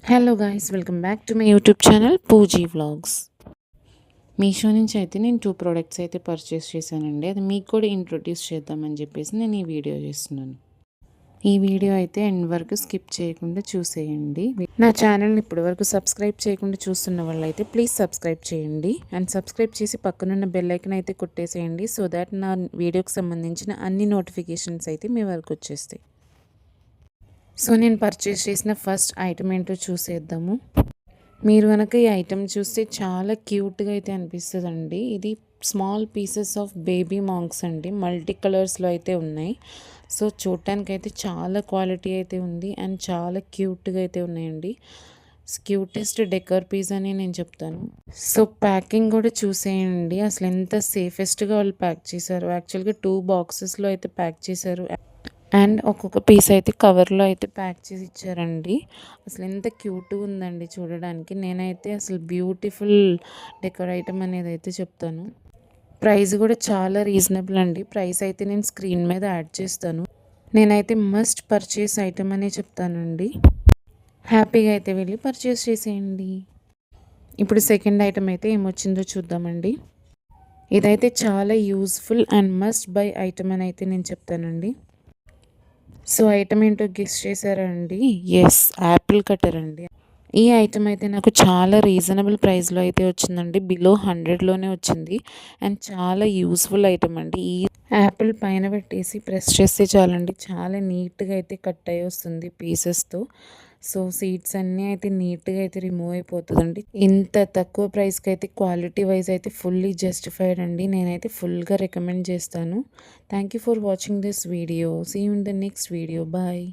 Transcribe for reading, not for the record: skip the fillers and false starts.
Hello guys, welcome back to my YouTube channel Pooji vlogs. Meesho నుంచి అయితే నేను 2 ప్రోడక్ట్స్ అయితే పర్చేస్ చేశానండి. అది మీకు కూడా ఇంట్రొడ్యూస్ చేద్దామని చెప్పేసి నేను ఈ వీడియో చేస్తున్నాను. ఈ వీడియో అయితే ఎండ్ వరకు స్కిప్ చేయకుండా చూసేయండి. నా ఛానల్ని ఇప్పటివరకు సబ్స్క్రైబ్ చేయకుండా చూస్తున్న వాళ్ళైతే ప్లీజ్ సబ్స్క్రైబ్ చేయండి. అండ్ సబ్స్క్రైబ్ చేసి పక్కనున్న బెల్ ఐకన్ అయితే కొట్టేసేయండి. సో దాట్ నా వీడియోకి సంబంధించిన అన్ని నోటిఫికేషన్స్ అయితే మీ వరకు వచ్చేస్తాయి. సో నేను పర్చేస్ చేసిన ఫస్ట్ ఐటమ్ ఏంటో చూసేద్దాము. మీరు కనుక ఈ ఐటమ్ చూస్తే చాలా క్యూట్గా అయితే అనిపిస్తుందండి. ఇది small pieces of baby monks అండి. మల్టీ కలర్స్లో అయితే ఉన్నాయి. సో చూడటానికి అయితే చాలా క్వాలిటీ అయితే ఉంది అండ్ చాలా క్యూట్గా అయితే ఉన్నాయండి. క్యూటెస్ట్ డెకర్ పీస్ అని నేను చెప్తాను. సో ప్యాకింగ్ కూడా చూసేయండి, అసలు ఎంత సేఫెస్ట్గా వాళ్ళు ప్యాక్ చేశారు. యాక్చువల్గా 2 బాక్సెస్లో అయితే ప్యాక్ చేశారు అండ్ ఒక్కొక్క పీస్ అయితే కవర్లో అయితే ప్యాక్ చేసి ఇచ్చారండి. అసలు ఎంత క్యూట్గా ఉందండి చూడడానికి. నేనైతే అసలు బ్యూటిఫుల్ డెకర్ ఐటమ్ అనేది అయితే చెప్తాను. ప్రైస్ కూడా చాలా రీజనబుల్ అండి. ప్రైస్ అయితే నేను స్క్రీన్ మీద యాడ్ చేస్తాను. నేనైతే మస్ట్ పర్చేస్ ఐటమ్ అనే చెప్తానండి. హ్యాపీగా అయితే వెళ్ళి పర్చేస్ చేసేయండి. ఇప్పుడు సెకండ్ ఐటమ్ అయితే ఏమొచ్చిందో చూద్దామండి. ఇదైతే చాలా useful and must by item అని అయితే నేను చెప్తానండి. సో ఐటమ్ ఏంటో గెస్ చేశారా అండి? ఎస్, యాపిల్ కటర్ అండి. ఈ ఐటమ్ అయితే నాకు చాలా రీజనబుల్ ప్రైస్లో అయితే వచ్చిందండి. బిలో 100లోనే వచ్చింది అండ్ చాలా యూస్ఫుల్ ఐటమ్ అండి. ఈ యాపిల్ పైన పెట్టేసి ప్రెస్ చేస్తే చాలండి, చాలా నీట్గా అయితే కట్ అయ్యి వస్తుంది పీసెస్తో. సో సీడ్స్ అన్నీ అయితే నీట్గా అయితే రిమూవ్ అయిపోతుందండి. ఇంత తక్కువ ప్రైస్కి అయితే క్వాలిటీ వైజ్ అయితే ఫుల్లీ జస్టిఫైడ్ అండి. నేనైతే ఫుల్గా రికమెండ్ చేస్తాను. Thank you for watching this video. See you in the next video. Bye.